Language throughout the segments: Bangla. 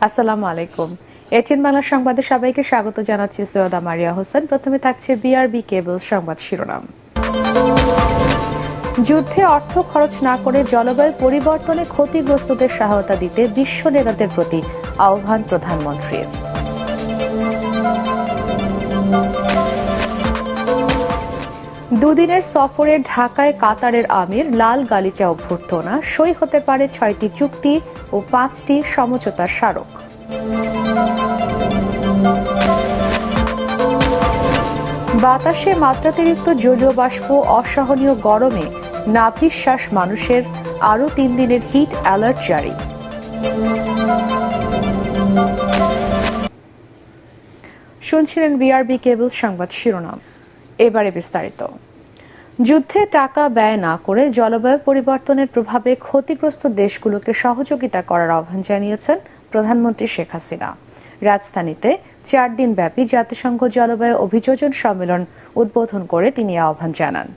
আসসালামু আলাইকুম। এটিএন বাংলা সংবাদে সবাইকে স্বাগত জানাচ্ছি সৈয়দা মারিয়া হোসেন। প্রথমে থাকছে বিআরবি কেবলস সংবাদ শিরোনাম। যুদ্ধে অর্থ খরচ না করে জলবায়ু পরিবর্তনে ক্ষতিগ্রস্তদের সহায়তা দিতে বিশ্ব নেতাদের প্রতি আহ্বান প্রধানমন্ত্রীর। দুদিনের সফরে ঢাকায় কাতারের আমির লাল গালিচা অভ্যর্থনা, সই হতে পারে ৬টি চুক্তি ও ৫টি সমঝোতার স্মারক। বাতাসে মাত্রাতিরিক্ত জলীয় বাষ্প, অসহনীয় গরমে নাভিশ্বাস মানুষের, আরও ৩ দিনের হিট অ্যালার্ট জারি। শুনছিলেন বিআরবি কেবলস সংবাদ শিরোনাম। এবারে বিস্তারিত। যুদ্ধে টাকা ব্যয় না করে জলবায়ু পরিবর্তনের প্রভাবে ক্ষতিগ্রস্ত দেশগুলোকে সহযোগিতা করার আহ্বান জানিয়েছেন প্রধানমন্ত্রী শেখ হাসিনা। রাজধানীতে ৪ দিন ব্যাপী জাতিসংঘ জলবায়ু অভিযোজন সম্মেলন উদ্বোধন করে তিনি আহ্বান জানান।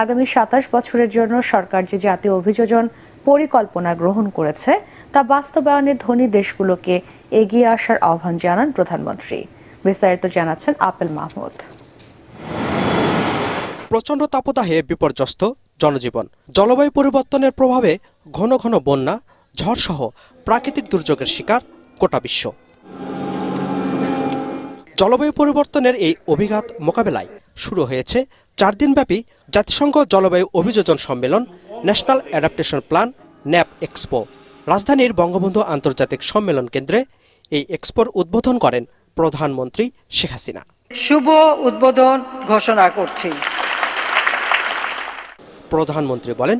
আগামী ২৭ বছরের জন্য সরকার যে জাতীয় অভিযোজন পরিকল্পনা গ্রহণ করেছে তা বাস্তবায়নে ধনী দেশগুলোকে এগিয়ে আসার আহ্বান জানান প্রধানমন্ত্রী। বিস্তারিত জানাচ্ছেন আপেল মাহমুদ। প্রচণ্ড তাপদাহে বিপর্যস্ত জনজীবন, জলবায়ু পরিবর্তনের প্রভাবে ঘন ঘন বন্যা, ঝড়সহ প্রাকৃতিক দুর্যোগের শিকার গোটা বিশ্ব। জলবায়ু পরিবর্তনের এই অভিঘাত মোকাবেলায় শুরু হয়েছে ৪ দিনব্যাপী জাতিসংঘ জলবায়ু অভিযোজন সম্মেলন, national adaptation plan nap expo. রাজধানীর বঙ্গবন্ধু আন্তর্জাতিক সম্মেলন কেন্দ্রে এই এক্সপোর উদ্বোধন করেন প্রধানমন্ত্রী শেখ হাসিনা। শুভ উদ্বোধন ঘোষণা করছি। প্রধানমন্ত্রী বলেন,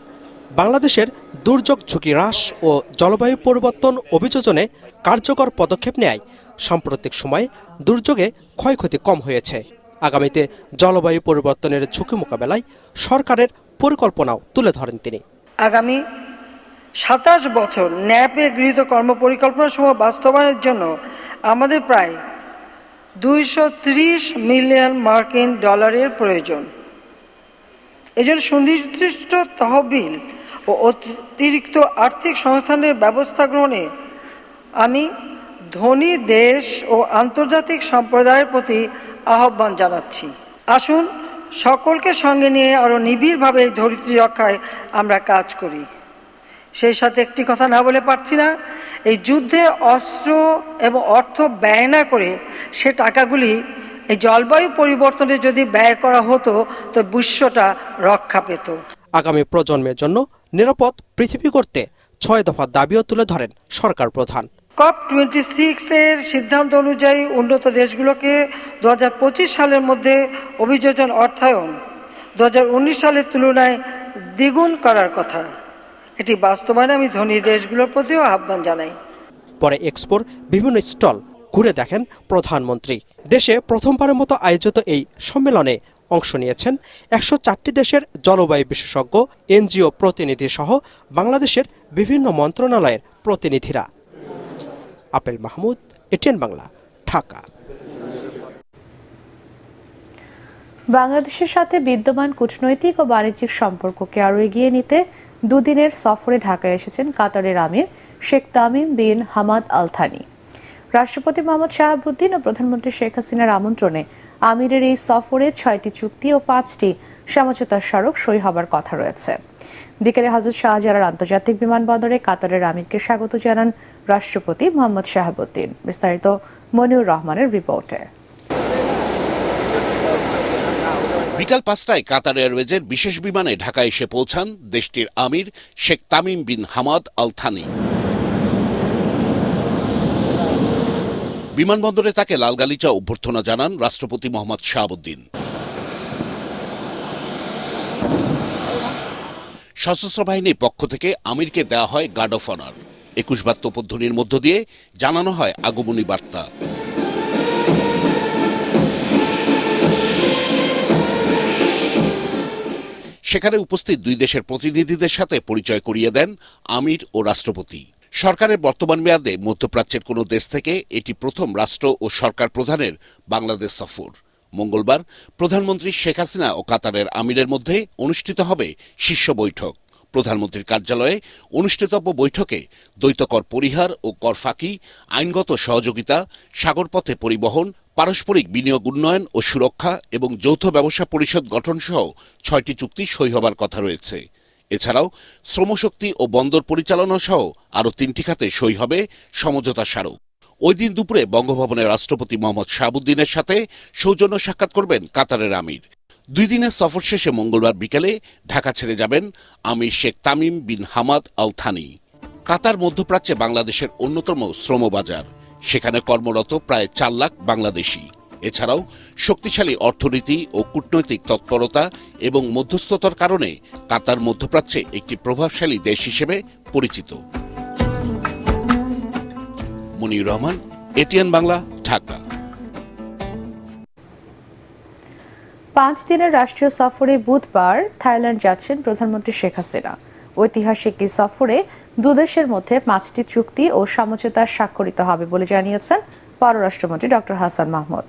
বাংলাদেশের দুর্যোগ ঝুঁকি হ্রাস ও জলবায়ু পরিবর্তন অভিযোজনে কার্যকর পদক্ষেপ নেয় সাম্প্রতিক সময়ে দুর্যোগে ক্ষয়ক্ষতি কম হয়েছে। আগামীতে জলবায়ু পরিবর্তনের ঝুঁকি মোকাবেলায় সরকারের পরিকল্পনাও তুলে ধরেন তিনি। আগামী ২৭ বছর ন্যাপে গৃহীত কর্মপরিকল্পনাসমূহ বাস্তবায়নের জন্য আমাদের প্রায় ২৩০ মিলিয়ন মার্কিন ডলারের প্রয়োজন। এজন্য সুনির্দিষ্ট তহবিল ও অতিরিক্ত আর্থিক সংস্থানের ব্যবস্থা গ্রহণে আমি ধনী দেশ ও আন্তর্জাতিক সম্প্রদায়ের প্রতি আহ্বান জানাচ্ছি। আসুন সকলকে সঙ্গে নিয়ে আরও নিবিড়ভাবে এই ধরিত্রী রক্ষায় আমরা কাজ করি। সেই সাথে একটি কথা না বলে পারছি না, এই যুদ্ধে অস্ত্র এবং অর্থ ব্যয় না করে সে টাকাগুলি এই জলবায়ু পরিবর্তনে যদি ব্যয় করা হতো তো বিশ্বটা রক্ষা পেত। আগামী প্রজন্মের জন্য নিরাপদ পৃথিবী করতে ৬ দফা দাবিও তুলে ধরেন সরকার প্রধান। COP26 এর সিদ্ধান্ত অনুযায়ী উন্নত দেশগুলোকে ২০২৫ সালের মধ্যে অভিযোজন অর্থায়ন ২০১৯ সালের তুলনায় দ্বিগুণ করার কথা। এটি বাস্তবায়নে আমি ধনী দেশগুলোর প্রতিও আহ্বান জানাই। পরে এক্সপোর বিভিন্ন স্টল ঘুরে দেখেন প্রধানমন্ত্রী। দেশে প্রথমবারের মতো আয়োজিত এই সম্মেলনে অংশ নিয়েছেন ১০৪টি দেশের জলবায়ু বিশেষজ্ঞ, এনজিও প্রতিনিধি সহ বাংলাদেশের বিভিন্ন মন্ত্রণালয়ের প্রতিনিধিরা। Apple Mahmud, ATN Bangla, Dhaka. বাংলাদেশের সাথে বিদ্যমান কূটনৈতিক ও বাণিজ্যিক সম্পর্ককে আরও এগিয়ে নিতে দুদিনের সফরে ঢাকায় এসেছেন কাতারের আমির Sheikh Tamim bin Hamad Al Thani. রাষ্ট্রপতি মোহাম্মদ শাহাবুদ্দিন ও প্রধানমন্ত্রী শেখ হাসিনার আমন্ত্রণে আমিরের এই সফরে ৬টি চুক্তি ও ৫টি সমঝোতার স্মারক সই হবার কথা রয়েছে। বিকেলে হযরত শাহজালাল আন্তর্জাতিক বিমানবন্দরে কাতারের আমিরকে স্বাগত জানান রাষ্ট্রপতি মোহাম্মদ শাহাবুদ্দিন। বিস্তারিত মনিউর রহমানের রিপোর্টে। বিকাল ৫টায় কাতার এয়ারওয়েজের বিশেষ বিমানে ঢাকা এসে পৌঁছান দেশটির আমির Sheikh Tamim bin Hamad Al Thani. বিমানবন্দরে তাকে লাল গালিচা অভ্যর্থনা জানান রাষ্ট্রপতি মোহাম্মদ শাহাবুদ্দিন। সশস্ত্র বাহিনীর পক্ষ থেকে আমিরকে দেওয়া হয় গার্ড অফ অনার। ২১ বার তোপধ্বনির মধ্য দিয়ে জানানো হয় আগমনী বার্তা। সেখানে উপস্থিত দুই দেশের প্রতিনিধিদের সাথে পরিচয় করিয়ে দেন আমির ও রাষ্ট্রপতি। সরকারের বর্তমান মেয়াদে মধ্যপ্রাচ্যের কোনো দেশ থেকে এটি প্রথম রাষ্ট্র ও সরকার প্রধানের বাংলাদেশ সফর। মঙ্গলবার প্রধানমন্ত্রী শেখ হাসিনা ও কাতারের আমিরের মধ্যে অনুষ্ঠিত হবে শীর্ষ বৈঠক। প্রধানমন্ত্রীর কার্যালয়ে অনুষ্ঠিতব্য বৈঠকে দ্বৈত কর পরিহার ও কর ফাঁকি, আইনগত সহযোগিতা, সাগরপথে পরিবহন, পারস্পরিক বিনিয়োগ উন্নয়ন ও সুরক্ষা এবং যৌথ ব্যবসা পরিষদ গঠনসহ 6টি চুক্তি সই হবার কথা রয়েছে। এছাড়াও শ্রমশক্তি ও বন্দর পরিচালনা সহ আরও 3টি খাতে সই হবে সমঝোতা স্মারক। ওই দিন দুপুরে বঙ্গভবনের রাষ্ট্রপতি মোহাম্মদ শাহাবুদ্দিনের সাথে সৌজন্য সাক্ষাৎ করবেন কাতারের আমির। 2 দিনের সফর শেষে মঙ্গলবার বিকেলে ঢাকা ছেড়ে যাবেন আমির Sheikh Tamim bin Hamad Al Thani. Qatar মধ্যপ্রাচ্যে বাংলাদেশের অন্যতম শ্রমবাজার। সেখানে কর্মরত প্রায় 4 লাখ বাংলাদেশি। এছাড়াও শক্তিশালী অর্থনীতি ও কূটনৈতিক তৎপরতা এবং মধ্যস্থতার কারণে কাতার মধ্যপ্রাচ্যে একটি প্রভাবশালী দেশ হিসেবে পরিচিত। মনির রহমান, এটিএন বাংলা, ঢাকা। 5 দিনের রাষ্ট্রীয় সফরে বুধবার থাইল্যান্ড যাচ্ছেন প্রধানমন্ত্রী শেখ হাসিনা। ঐতিহাসিক এই সফরে দুদেশের মধ্যে 5টি চুক্তি ও সমঝোতা স্বাক্ষরিত হবে বলে জানিয়েছেন পররাষ্ট্রমন্ত্রী ডক্টর হাসান মাহমুদ।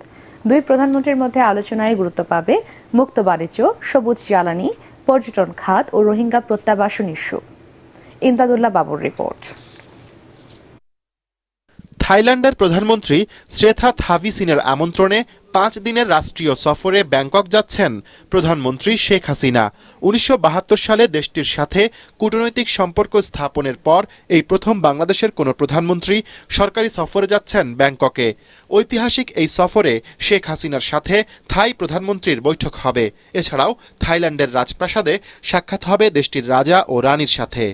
2 প্রধানমন্ত্রীর মধ্যে আলোচনায় গুরুত্ব পাবে মুক্ত বাণিজ্য, সবুজ জ্বালানি, পর্যটন খাত ও রোহিঙ্গা প্রত্যাবাসন ইস্যু। ইমদাদুল্লাহ বাবুর রিপোর্ট। থাইল্যান্ডের প্রধানমন্ত্রী শ্রেথা থাভিসিনের আমন্ত্রণে 5 দিনের রাষ্ট্রীয় সফরে ব্যাংকক যাচ্ছেন প্রধানমন্ত্রী শেখ হাসিনা। 1972 সালে দেশটির সাথে কূটনৈতিক সম্পর্ক স্থাপনের পর এই প্রথম বাংলাদেশের কোনো প্রধানমন্ত্রী সরকারি সফরে যাচ্ছেন ব্যাংককে। ঐতিহাসিক এই সফরে শেখ হাসিনার সাথে থাই প্রধানমন্ত্রীর বৈঠক হবে। এছাড়াও থাইল্যান্ডের রাজপ্রাসাদে সাক্ষাৎ হবে দেশটির রাজা ও রানীর সাথে।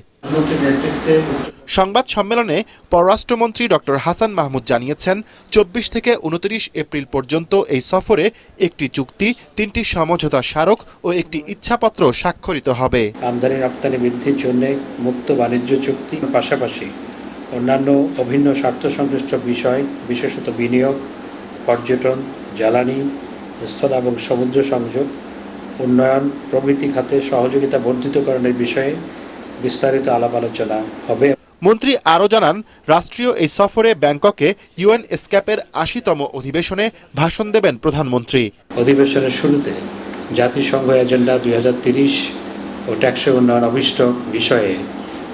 সংবাদ সম্মেলনে পররাষ্ট্রমন্ত্রী ডক্টর হাসান মাহমুদ জানিয়েছেন, 24 থেকে 29 এপ্রিল পর্যন্ত এই সফরে একটি চুক্তি, 3টি সমঝোতা স্মারক ও একটি ইচ্ছাপত্র স্বাক্ষরিত হবে। আমদানি রপ্তানি বৃদ্ধির জন্য মুক্ত বাণিজ্য চুক্তির পাশাপাশি অন্যান্য অভিন্ন স্বার্থ সংশ্লিষ্ট বিষয়, বিশেষত বিনিয়োগ, পর্যটন, জ্বালানি, স্থল এবং সমুদ্র সংযোগ, উন্নয়ন প্রভৃতি খাতে সহযোগিতা বর্ধিতকরণের বিষয়ে বিস্তারিত আলাপ আলোচনা হবে। মন্ত্রী আরও জানান, রাষ্ট্রীয় এই সফরে ব্যাংককে ইউএন এসক্যাপের 80তম অধিবেশনে ভাষণ দেবেন প্রধানমন্ত্রী। অধিবেশনের শুরুতে জাতিসংঘ এজেন্ডা 2030 ও টেকসই উন্নয়ন অভিষ্ট বিষয়ে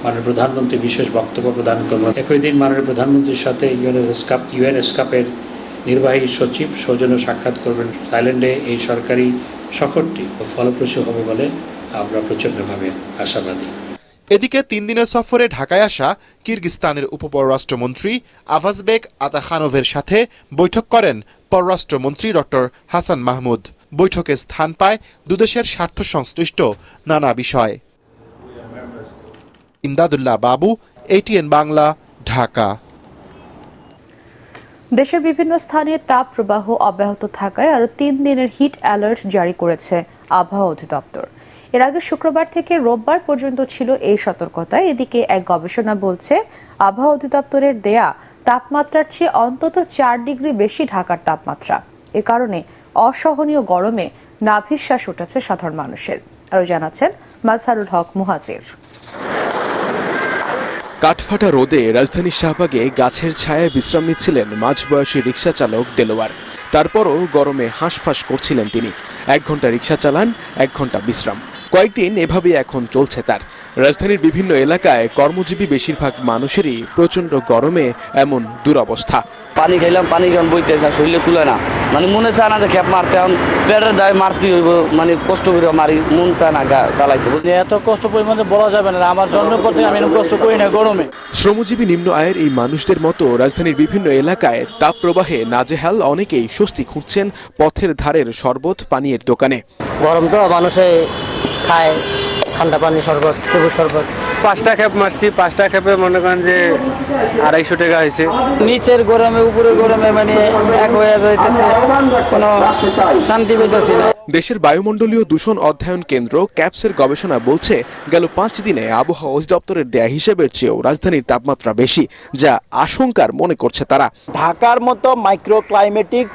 মাননীয় প্রধানমন্ত্রী বিশেষ বক্তব্য প্রদান করবেন। একই দিন মাননীয় প্রধানমন্ত্রীর সাথে ইউএন এসক্যাপের নির্বাহী সচিব সৌজন্য সাক্ষাৎ করবেন। থাইল্যান্ডে এই সরকারি সফরটি ফলপ্রসূ হবে বলে আমরা প্রচণ্ডভাবে আশাবাদী। এদিকে 3 দিনের সফরে ঢাকায় আসা কিরগিস্তানের উপপররাষ্ট্রমন্ত্রী আভাজবেক আতাখানোভের সাথে বৈঠক করেন পররাষ্ট্রমন্ত্রী ডক্টর হাসান মাহমুদ। বৈঠকে স্থান পায় দুদেশের স্বার্থ সংশ্লিষ্ট নানা বিষয়। ইমদাদুল্লাহ বাবু, এটিএন বাংলা, ঢাকা। দেশের বিভিন্ন স্থানে তাপ প্রবাহ অব্যাহত থাকায় আরও 3 দিনের হিট অ্যালার্ট জারি করেছে আবহাওয়া অধিদপ্তর। এর আগে শুক্রবার থেকে রোববার পর্যন্ত ছিল এই সতর্কতা। এদিকে এক গবেষণা বলছে, আবহাওয়া অধিদপ্তরের দেয়া তাপমাত্রার চেয়ে অন্তত 4 ডিগ্রি বেশি ঢাকার তাপমাত্রা। এ কারণে অসহনীয় গরমে নাভিশ্বাস উঠেছে সাধারণ মানুষের। আরও জানাচ্ছেন মাজহারুল হক মুহাজির। কাঠফাটা রোদে রাজধানীর শাহবাগে গাছের ছায়ায় বিশ্রাম নিচ্ছিলেন মাঝবয়সী রিকশা চালক দেলোয়ার। তারপরও গরমে হাঁসফাঁস করছিলেন তিনি। 1 ঘন্টা রিকশা চালান, 1 ঘন্টা বিশ্রাম। কয়েকদিন এভাবেই এখন চলছে তার। রাজধানীর বিভিন্ন এলাকায় কর্মজীবী বেশিরভাগ মানুষেরই প্রচন্ড গরমে এমন দুরবস্থা। পানি খাইলাম, পানি কেমন বইতে চায়, শরীরে কুলে না, মানে মনে চায় না যে খেপ মারতে, এখন পেটের দায় মারতে হইব, মানে কষ্ট করে মারি, মন চায় না চালাইতে। এত কষ্ট পরিমাণে বলা যাবে না, আমার জন্ম করতে আমি এরকম কষ্ট করি না গরমে। শ্রমজীবী নিম্ন আয়ের এই মানুষদের মতো রাজধানীর বিভিন্ন এলাকায় তাপ প্রবাহে নাজেহাল অনেকেই স্বস্তি খুঁজছেন পথের ধারের শরবত পানীয়ের দোকানে। গরম তো মানুষে খায় ঠান্ডা পানি, শরবত, লেবুর শরবত। 5টা খেপ মারছি, 5টা খেপে মনে করেন যে 250 টাকা হয়েছে। নিচের গরমে উপরের গরমে মানে এক হয়ে যাইতেছে, কোনো শান্তি পেতেছি না। দেশের বায়ুমণ্ডলীয় দূষণ অধ্যয়ন কেন্দ্র ক্যাপসের গবেষণা বলছে, গেল 5 দিনে আবহাওয়া অধিদপ্তরের দেয়া হিসেবের চেয়েও রাজধানীর তাপমাত্রা বেশি, যা আশঙ্কার মনে করছে তারা। ঢাকার মতো মাইক্রো ক্লাইমেটিক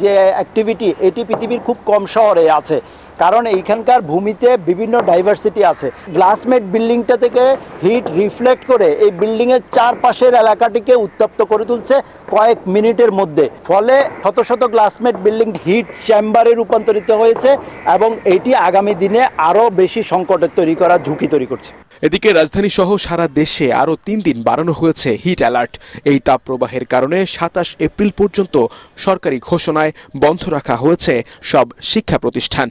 যে অ্যাক্টিভিটি, এটি পৃথিবীর খুব কম শহরে আছে, কারণ এইখানকার ভূমিতে বিভিন্ন ডাইভার্সিটি আছে। গ্লাসমেট বিল্ডিংটা থেকে হিট রিফ্লেক্ট করে এই বিল্ডিংয়ের চারপাশের এলাকাটিকে উত্তপ্ত করে তুলছে কয়েক মিনিটের মধ্যে। ফলে শত শত গ্লাসমেট বিল্ডিং হিট চেম্বারে রূপান্তরিত হয়েছে এবং এটি আগামী দিনে আরও বেশি সংকটের তৈরি করার ঝুঁকি তৈরি করছে। এদিকে রাজধানী সহ সারা দেশে আরও 3 দিন বাড়ানো হয়েছে হিট অ্যালার্ট। এই তাপপ্রবাহের কারণে 27 এপ্রিল পর্যন্ত সরকারি ঘোষণায় বন্ধ রাখা হয়েছে সব শিক্ষা প্রতিষ্ঠান।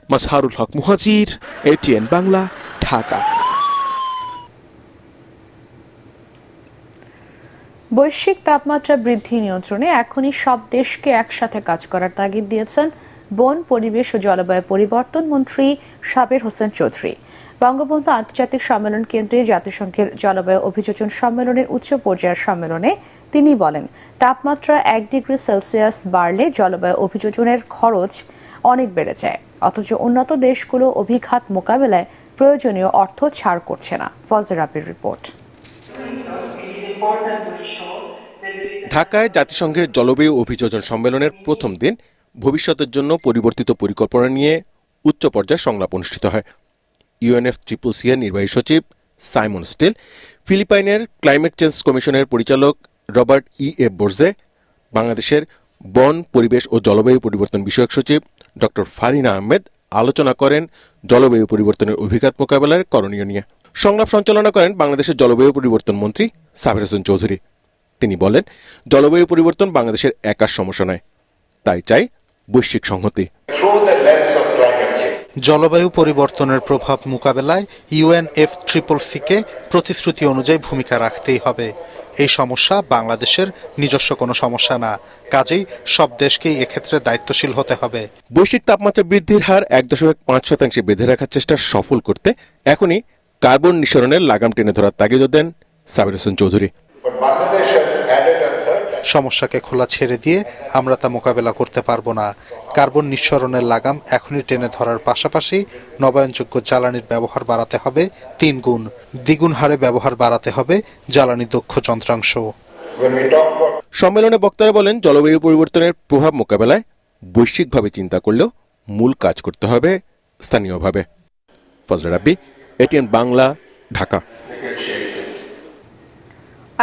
মাজহারুল হক মুহাজির, এটিএন বাংলা, ঢাকা। বৈশ্বিক তাপমাত্রা বৃদ্ধি নিয়ন্ত্রণে এখনই সব দেশকে একসাথে কাজ করার তাগিদ দিয়েছেন বন, পরিবেশ ও জলবায়ু পরিবর্তন মন্ত্রী সাবের হোসেন চৌধুরী। বঙ্গবন্ধু আন্তর্জাতিক সম্মেলন কেন্দ্রে জাতিসংঘের জলবায়ু অভিযোজন সম্মেলনের উচ্চ পর্যায়ের সম্মেলনে তিনি বলেন, তাপমাত্রা 1 ডিগ্রি সেলসিয়াস বাড়লে জলবায়ু অভিযোজনের খরচ অনেক বেড়ে যায়, অথচ উন্নত দেশগুলো অভিঘাত মোকাবেলায় প্রয়োজনীয় অর্থ ছাড় করছে না। ফজর রাব্বির রিপোর্ট। ঢাকায় জাতিসংঘের জলবায়ু অভিযোজন সম্মেলনের প্রথম দিন ভবিষ্যতের জন্য পরিবর্তিত পরিকল্পনা নিয়ে উচ্চ পর্যায়ের সংলাপ অনুষ্ঠিত হয়। UNFCCC এর নির্বাহী সচিব সাইমন স্টিল, ফিলিপাইনের ক্লাইমেট চেঞ্জ কমিশনের পরিচালক রবার্ট E.A. বোর্জে, বাংলাদেশের বন, পরিবেশ ও জলবায়ু পরিবর্তন বিষয়ক সচিব ডক্টর ফারিনা আহমেদ আলোচনা করেন জলবায়ু পরিবর্তনের অভিঘাত মোকাবেলার করণীয় নিয়ে। সংলাপ সঞ্চালনা করেন বাংলাদেশের জলবায়ু পরিবর্তন মন্ত্রী সাবের হোসেন চৌধুরী। তিনি বলেন, জলবায়ু পরিবর্তন বাংলাদেশের একার সমস্যা নয়, তাই চাই বৈশ্বিক সংহতি। জলবায়ু পরিবর্তনের প্রভাব মোকাবেলায় UNFCCC-কে প্রতিশ্রুতি অনুযায়ী ভূমিকা রাখতেই হবে। এই সমস্যা বাংলাদেশের নিজস্ব কোনো সমস্যা না, কাজেই সব দেশকেই এক্ষেত্রে দায়িত্বশীল হতে হবে। বৈশ্বিক তাপমাত্রা বৃদ্ধির হার 1.5% বেঁধে রাখার চেষ্টা সফল করতে এখনই কার্বন নিঃসরণের লাগাম টেনে ধরার তাগিদ দেন সাবের হোসেন চৌধুরী। সমস্যাকে খোলা ছেড়ে দিয়ে আমরা তা মোকাবেলা করতে পারবো না। কার্বন নিঃসরণের লাগাম এখনই টেনে ধরার পাশাপাশি নবায়নযোগ্য জ্বালানির ব্যবহার বাড়াতে হবে 3 গুণ, দ্বিগুণ হারে ব্যবহার বাড়াতে হবে জ্বালানি দক্ষ যন্ত্রাংশ। সম্মেলনে বক্তারা বলেন, জলবায়ু পরিবর্তনের প্রভাব মোকাবেলায় বৈশ্বিকভাবে চিন্তা করলেও মূল কাজ করতে হবে স্থানীয়ভাবে। ফজল রাব্বি, এটিএন বাংলা, ঢাকা।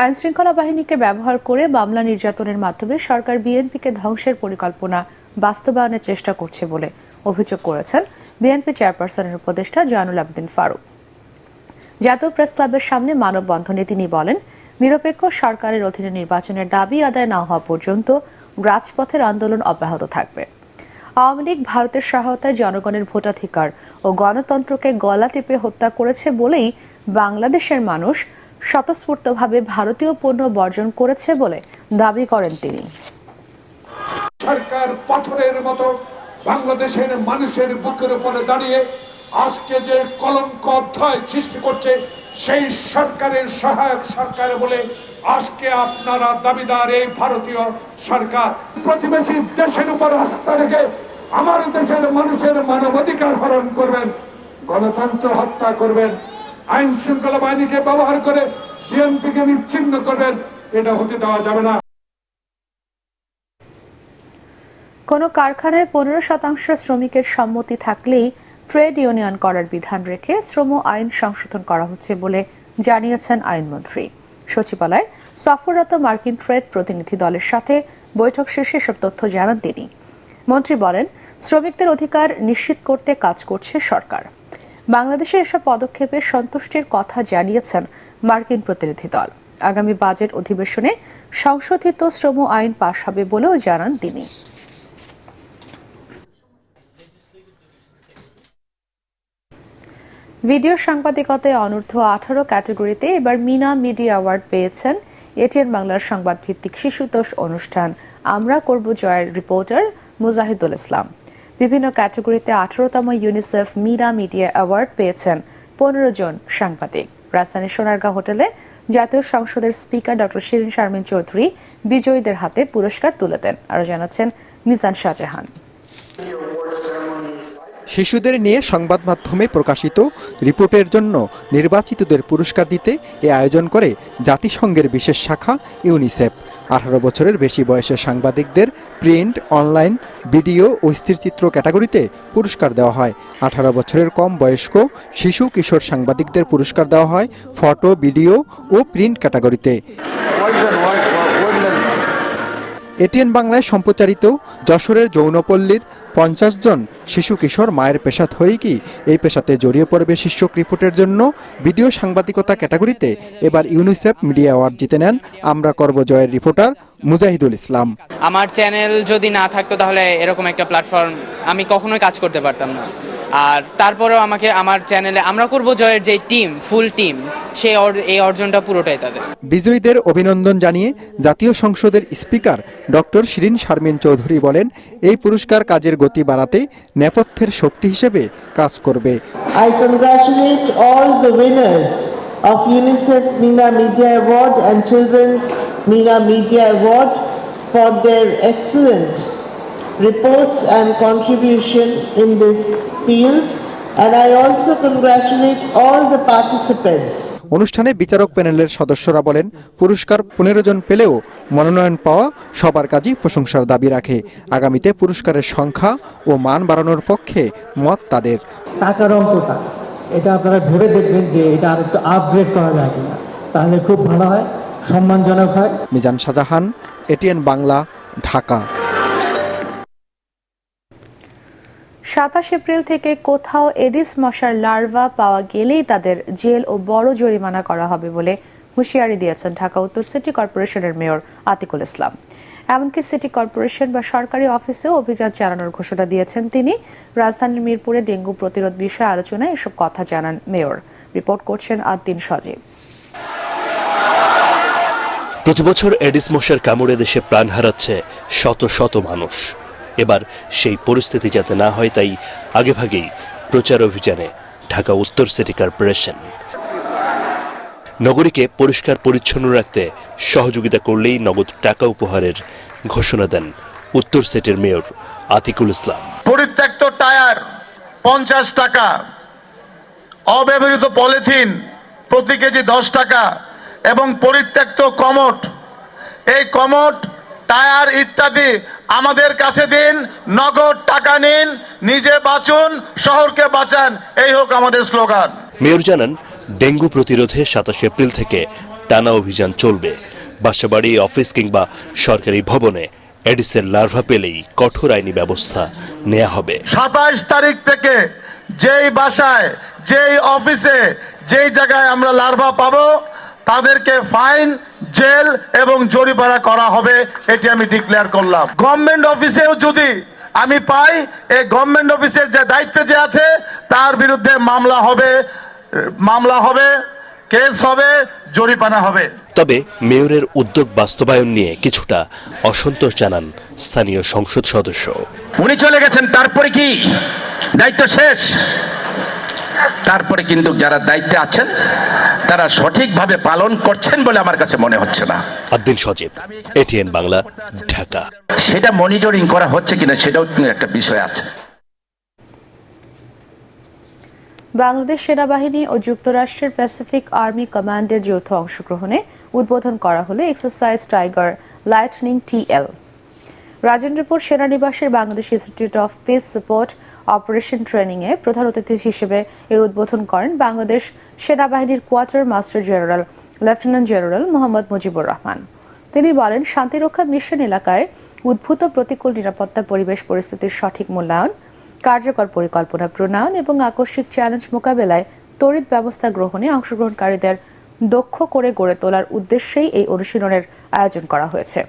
আইন শৃঙ্খলা বাহিনীকে ব্যবহার করে মামলা নির্যাতনের মাধ্যমে সরকার বিএনপিকে ধ্বংসের পরিকল্পনা বাস্তবায়নের চেষ্টা করছে বলে অভিযোগ করেছেন বিএনপি চেয়ারপারসনের উপদেষ্টা জয়নুল আবেদিন ফারুক। জাতীয় প্রেস ক্লাবের সামনে মানববন্ধনে তিনি বলেন, নিরপেক্ষ সরকারের অধীনে নির্বাচনের দাবি আদায় না হওয়া পর্যন্ত রাজপথের আন্দোলন অব্যাহত থাকবে। আওয়ামী লীগ ভারতের সহায়তায় জনগণের ভোটাধিকার ও গণতন্ত্রকে গলা টিপে হত্যা করেছে বলেই বাংলাদেশের মানুষ স্বতঃস্ফূর্তভাবে ভারতীয় পণ্য বর্জন করেছে বলে দাবি করেন তিনি। সরকার পাথরের মতো বাংলাদেশের মানুষের বুকের উপরে দাঁড়িয়ে আজকে যে কলঙ্ক অধ্যায় সৃষ্টি করছে, সেই সরকারের সহায়ক সরকার বলে আজকে আপনারা দাবিদার এই ভারতীয় সরকার প্রতিবেশী দেশের উপর আস্থা রেখে আমার দেশের মানুষের মানবাধিকার হরণ করবেন, গণতন্ত্র হত্যা করবেন, আইন শৃঙ্খলা বাহিনীকে ব্যবহার করে বিএনপিকে নিশ্চিহ্ন করবেন। এটা হতে দেওয়া যাবে না। কোনো কারখানায় 15% শ্রমিকের সম্মতি থাকলেই ট্রেড ইউনিয়ন করার বিধান রেখে শ্রম আইন সংশোধন করা হচ্ছে বলে জানিয়েছেন আইনমন্ত্রী। সচিবালয়ে সফররত মার্কিন ট্রেড প্রতিনিধি দলের সাথে বৈঠক শেষে এসব তথ্য জানান তিনি। মন্ত্রী বলেন, শ্রমিকদের অধিকার নিশ্চিত করতে কাজ করছে সরকার। বাংলাদেশের এসব পদক্ষেপে সন্তুষ্টির কথা জানিয়েছেন মার্কিন প্রতিনিধি দল। আগামী বাজেট অধিবেশনে সংশোধিত শ্রম আইন পাশ হবে বলেও জানান তিনি। ভিডিও সাংবাদিকতায় অনূর্ধ্ব 18 ক্যাটাগরিতে এবার মিনা মিডিয়া অ্যাওয়ার্ড পেয়েছেন এটিএন বাংলার সংবাদ ভিত্তিক শিশুতোষ অনুষ্ঠান আমরা করব জয়ের রিপোর্টার মুজাহিদুল ইসলাম। বিভিন্ন ক্যাটাগরিতে 18তম ইউনিসেফ মিনা মিডিয়া অ্যাওয়ার্ড পেয়েছেন 15 জন সাংবাদিক। রাজধানীর সোনারগাঁ হোটেলে জাতীয় সংসদের স্পিকার ডক্টর শিরিন শারমিন চৌধুরী বিজয়ীদের হাতে পুরস্কার তুলে দেন। আরও জানাচ্ছেন মিজান শাহজাহান। শিশুদের নিয়ে সংবাদ মাধ্যমে প্রকাশিত রিপোর্টের জন্য নির্বাচিতদের পুরস্কার দিতে এ আয়োজন করে জাতিসংঘের বিশেষ শাখা ইউনিসেফ। 18 বছরের বেশি বয়সের সাংবাদিকদের প্রিন্ট, অনলাইন, ভিডিও ও স্থিরচিত্র ক্যাটাগরিতে পুরস্কার দেওয়া হয়। 18 বছরের কম বয়স্ক শিশু কিশোর সাংবাদিকদের পুরস্কার দেওয়া হয় ফটো, ভিডিও ও প্রিন্ট ক্যাটাগরিতে। এটিএন বাংলায় সম্প্রচারিত যশোরের যৌনপল্লীর 50 জন শিশু কিশোর মায়ের পেশা ধরেই কি এই পেশাতে জড়িয়ে পড়বে শীর্ষক রিপোর্টের জন্য ভিডিও সাংবাদিকতা ক্যাটাগরিতে এবার ইউনিসেফ মিডিয়া অ্যাওয়ার্ড জিতে নেন আমরা করব জয়ের রিপোর্টার মুজাহিদুল ইসলাম। আমার চ্যানেল যদি না থাকতো তাহলে এরকম একটা প্ল্যাটফর্ম আমি কখনোই কাজ করতে পারতাম না। আর তারপরেও আমাকে আমার চ্যানেলে আমরা করব জয়ের যে টিম, ফুল টিম, এই অর্জনটা পুরোটাই তাদের। বিজয়ীদের অভিনন্দন জানিয়ে জাতীয় সংসদের স্পিকার ডক্টর শিরিন শারমিন চৌধুরী বলেন, এই পুরস্কার কাজের গতি বাড়াতে নেপথ্যের শক্তি হিসেবে কাজ করবে। I congratulate all the winners of UNICEF MENA Media Award and Children's MENA Media Award for their excellent reports and contribution in this field, and I also congratulate all the participants. অনুষ্ঠানে বিচারক প্যানেলের সদস্যরা বলেন, পুরস্কার 15 জন পেলেও মনোনয়ন পাওয়া সবার কাজই প্রশংসার দাবি রাখে। আগামীতে পুরস্কারের সংখ্যা ও মান বাড়ানোর পক্ষে মত তাদের। টাকার অঙ্কটা এটা আপনারা ভেবে দেখবেন যে এটা আর একটু আপগ্রেড করা যায় কিনা, তাহলে খুব ভালো হয়, সম্মানজনক হয়। মিজান শাহজাহান, এটিএন বাংলা, ঢাকা। 27 এপ্রিল থেকে কোথাও এডিস মশার লার্ভা পাওয়া গেলেই তাদের জেল ও বড় জরিমানা করা হবে বলে হুঁশিয়ারি দিয়েছেন ঢাকা উত্তর সিটি কর্পোরেশনের মেয়র আতিকুল ইসলাম। এমনকি সিটি কর্পোরেশন বা সরকারি অফিসেও অভিযান চালানোর ঘোষণা দিয়েছেন তিনি। রাজধানীর মিরপুরে ডেঙ্গু প্রতিরোধ বিষয়ে আলোচনায় এসব কথা জানান মেয়র। রিপোর্ট করছেন আদ্দিন সজীব। প্রতিবছর এডিস মশার কামড়ে দেশে প্রাণ হারাচ্ছে শত শত মানুষ। এবার সেই পরিস্থিতি যাতে না হয় তাই আগেভাগেই প্রচার অভিযানে ঢাকা উত্তর সিটি কর্পোরেশন। নগরীকে পরিষ্কার পরিচ্ছন্ন রাখতে সহযোগিতা করলেই নগদ টাকা উপহারের ঘোষণা দেন উত্তর সিটির মেয়র আতিকুল ইসলাম। পরিত্যক্ত টায়ার 50 টাকা, অব্যবহৃত পলিথিন প্রতি কেজি 10 টাকা এবং পরিত্যক্ত কমোড, এই কমোড, টায়ার ইত্যাদি আমাদের কাছে দিন, নগদ টাকা নিন, নিজে বাঁচুন, শহরকে বাঁচান, এই হোক আমাদের স্লোগান। মেয়র জানান, ডেঙ্গু প্রতিরোধে 27 এপ্রিল থেকে টানা অভিযান চলবে। বাসাবাড়ি, অফিস কিংবা সরকারি ভবনে এডিসের লার্ভা পেলেই কঠোর আইনি ব্যবস্থা নেওয়া হবে। 27 তারিখ থেকে যেই বাসায়, যেই অফিসে, যেই জায়গায় আমরা লার্ভা পাবো তাদেরকে ফাইন, জেল এবং জরিমানা করা হবে, এটি আমি ডিক্লেয়ার করলাম। গভর্নমেন্ট অফিসেও যদি আমি পাই, এই গভর্নমেন্ট অফিসের যে দায়িত্বে যে আছে তার বিরুদ্ধে মামলা হবে, কেস হবে, জরিমানা হবে। তবে মেয়রের উদ্যোগ বাস্তবায়ন নিয়ে কিছুটা অসন্তোষ জানান স্থানীয় সংসদ সদস্য। উনি চলে গেছেন, তারপরে কি দায়িত্ব শেষ? তারপরে কিন্তু যারা দায়িত্বে আছেন তারা সঠিকভাবে পালন করছেন বলে আমার কাছে মনে হচ্ছে না। আদ্দিন সজীব, এটিএন বাংলা, ঢাকা। সেটা মনিটরিং করা হচ্ছে কিনা সেটাও একটা বিষয় আছে। বাংলাদেশ সেনাবাহিনী ও যুক্তরাষ্ট্রের প্যাসিফিক আর্মি কমান্ডের যৌথ অংশগ্রহণে উদ্বোধন করা হলো exercise tiger lightning TL। Rajendrapur সেনানিবাসের Bangladesh institute of peace support operation ট্রেনিংয়ে প্রধান অতিথি হিসেবে এর উদ্বোধন করেন বাংলাদেশ সেনাবাহিনীর quarter master general lieutenant general Mohammad Mujibur Rahman. তিনি বলেন, শান্তিরক্ষা মিশন এলাকায় উদ্ভূত প্রতিকূল নিরাপত্তা পরিবেশ পরিস্থিতির সঠিক মূল্যায়ন, কার্যকর পরিকল্পনা প্রণয়ন এবং আকস্মিক চ্যালেঞ্জ মোকাবেলায় তড়িৎ ব্যবস্থা গ্রহণে অংশগ্রহণকারীদের দক্ষ করে গড়ে তোলার উদ্দেশ্যেই এই অনুশীলনের আয়োজন করা হয়েছে।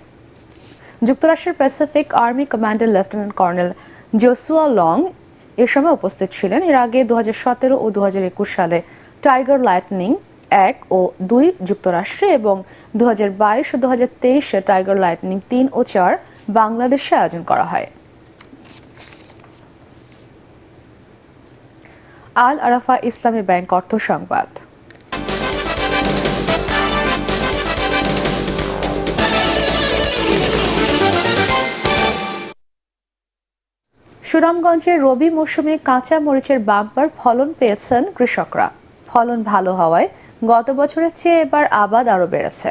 যুক্তরাষ্ট্রের pacific army commander lieutenant colonel Joshua Long এ সময় উপস্থিত ছিলেন। এর আগে 2017 ও 2021 সালে টাইগার লাইটনিং 1 ও 2 যুক্তরাষ্ট্রে এবং 2022 ও 2023 টাইগার লাইটনিং 3 ও 4 বাংলাদেশে আয়োজন করা হয়। আল আরাফা ইসলামী ব্যাংক অর্থ সংবাদ। সুনামগঞ্জের রবি মৌসুমে কাঁচা মরিচের বাম্পার ফলন পেয়েছেন কৃষকরা। ফলন ভালো হওয়ায় গত বছরের চেয়ে এবার আবাদ আরও বেড়েছে।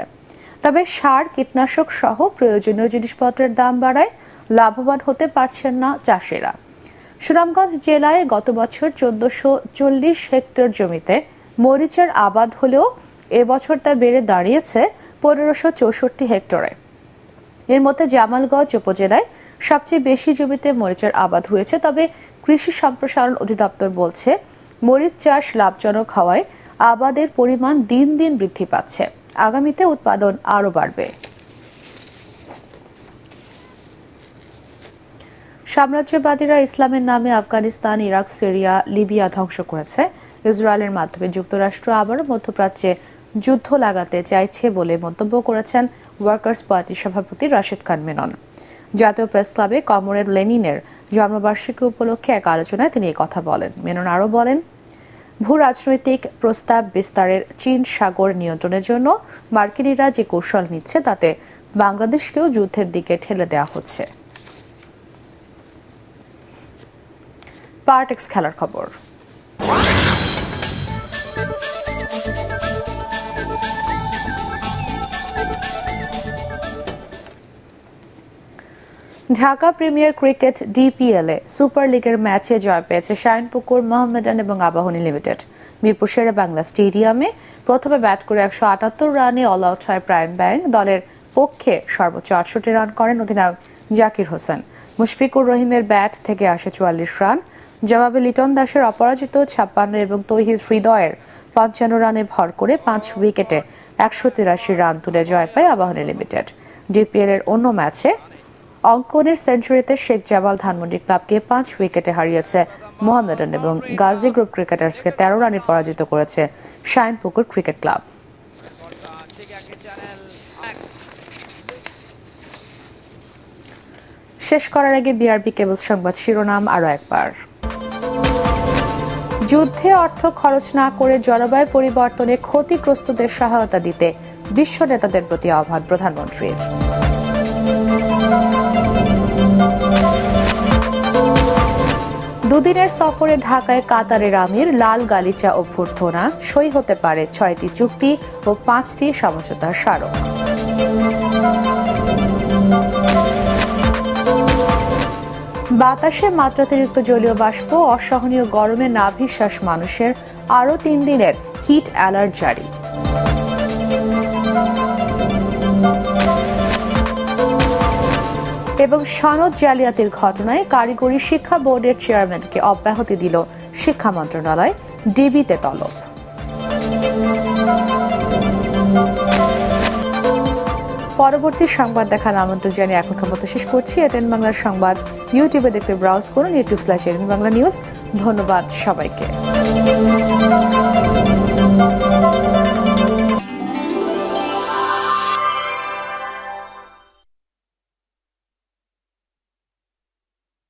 তবে সার, কীটনাশক সহ প্রয়োজনীয় জিনিসপত্রের দাম বাড়ায় লাভবান হতে পারছেন না চাষিরা। সুনামগঞ্জ জেলায় গত বছর 1440 হেক্টর জমিতে মরিচের আবাদ হলেও এবছর তা বেড়ে দাঁড়িয়েছে 1564 হেক্টরে। এর মধ্যে জামালগঞ্জ উপজেলায় সবচেয়ে বেশি জমিতে মরিচের আবাদ হয়েছে। তবে কৃষি সম্প্রসারণ অধিদপ্তর বলছে, মরিচ চাষ লাভজনক হওয়ায় আবাদের পরিমাণ দিন দিন বৃদ্ধি পাচ্ছে। আগামীতে উৎপাদন আরও বাড়বে। সাম্রাজ্যবাদীরা ইসলামের নামে আফগানিস্তান, ইরাক, সিরিয়া, লিবিয়া ধ্বংস করেছে। ইসরায়েলের মাধ্যমে যুক্তরাষ্ট্র আবারও মধ্যপ্রাচ্যে যুদ্ধ লাগাতে চাইছে বলে মন্তব্য করেছেন ওয়ার্কার্স পার্টির সভাপতি রাশেদ খান মেনন। জাতীয় প্রেস ক্লাবে কমরেড লেনিনের জন্মবার্ষিকী উপলক্ষে এক আলোচনায় তিনি কথা বলেন। মেনন আরও বলেন, ভূ রাজনৈতিক প্রস্তাব বিস্তারের চীন সাগর নিয়ন্ত্রণের জন্য মার্কিনিরা যে কৌশল নিচ্ছে তাতে বাংলাদেশকেও যুদ্ধের দিকে ঠেলে দেওয়া হচ্ছে। পার্টেক্স খেলার খবর। ঢাকা প্রিমিয়ার ক্রিকেট ডিপিএল এ সুপার লিগের ম্যাচে জয় পেয়েছে শাইনপুকুর, মোহামেডান এবং আবাহনী লিমিটেড। মিরপুর শেরে বাংলা স্টেডিয়ামে প্রথমে ব্যাট করে 178 রানে অল আউট হয় প্রাইম ব্যাংক। দলের পক্ষে সর্বোচ্চ 68 রান করেন অধিনায়ক জাকির হোসেন। মুশফিকুর রহিমের ব্যাট থেকে আসে 44 রান। জবাবে লিটন দাসের অপরাজিত 56 এবং তৌহিদ হৃদয়ের 55 রানে ভর করে 5 উইকেটে 183 রান তুলে জয় পায় আবাহনী লিমিটেড। ডিপিএল এর অন্য ম্যাচে অঙ্কনের সেঞ্চুরিতে শেখ জামাল ধানমন্ডি ক্লাবকে 5 উইকেটে হারিয়েছে মোহামেডান এবং গাজী গ্রুপ ক্রিকেটার্সকে 13 রানে পরাজিত করেছে শাইনপুকুর ক্রিকেট ক্লাব। শেষ করার আগে বিআরবি কেবলস সংবাদ শিরোনাম আরও একবার। যুদ্ধে অর্থ খরচ না করে জলবায়ু পরিবর্তনে ক্ষতিগ্রস্তদের সহায়তা দিতে বিশ্ব নেতাদের প্রতি আহ্বান প্রধানমন্ত্রীর। দুদিনের সফরে ঢাকায় কাতারের আমির, লাল গালিচা অভ্যর্থনা, সই হতে পারে 6টি চুক্তি ও 5টি সমঝোতার স্মারক। বাতাসে মাত্রাতিরিক্ত জলীয় বাষ্প, অসহনীয় গরমে নাভিশ্বাস মানুষের, আরও 3 দিনের হিট অ্যালার্ট জারি। এবং সনদ জালিয়াতির ঘটনায় কারিগরি শিক্ষা বোর্ডের চেয়ারম্যানকে অব্যাহতি দিল শিক্ষা মন্ত্রণালয়, ডিবিতে তলব। পরবর্তী সংবাদ দেখার আমন্ত্রণ জানিয়ে এখনকার মতো শেষ করছি। এটিএন বাংলার সংবাদ ইউটিউবে দেখতে ব্রাউজ করুন, youtube/এটিএন বাংলা নিউজ। ধন্যবাদ সবাইকে।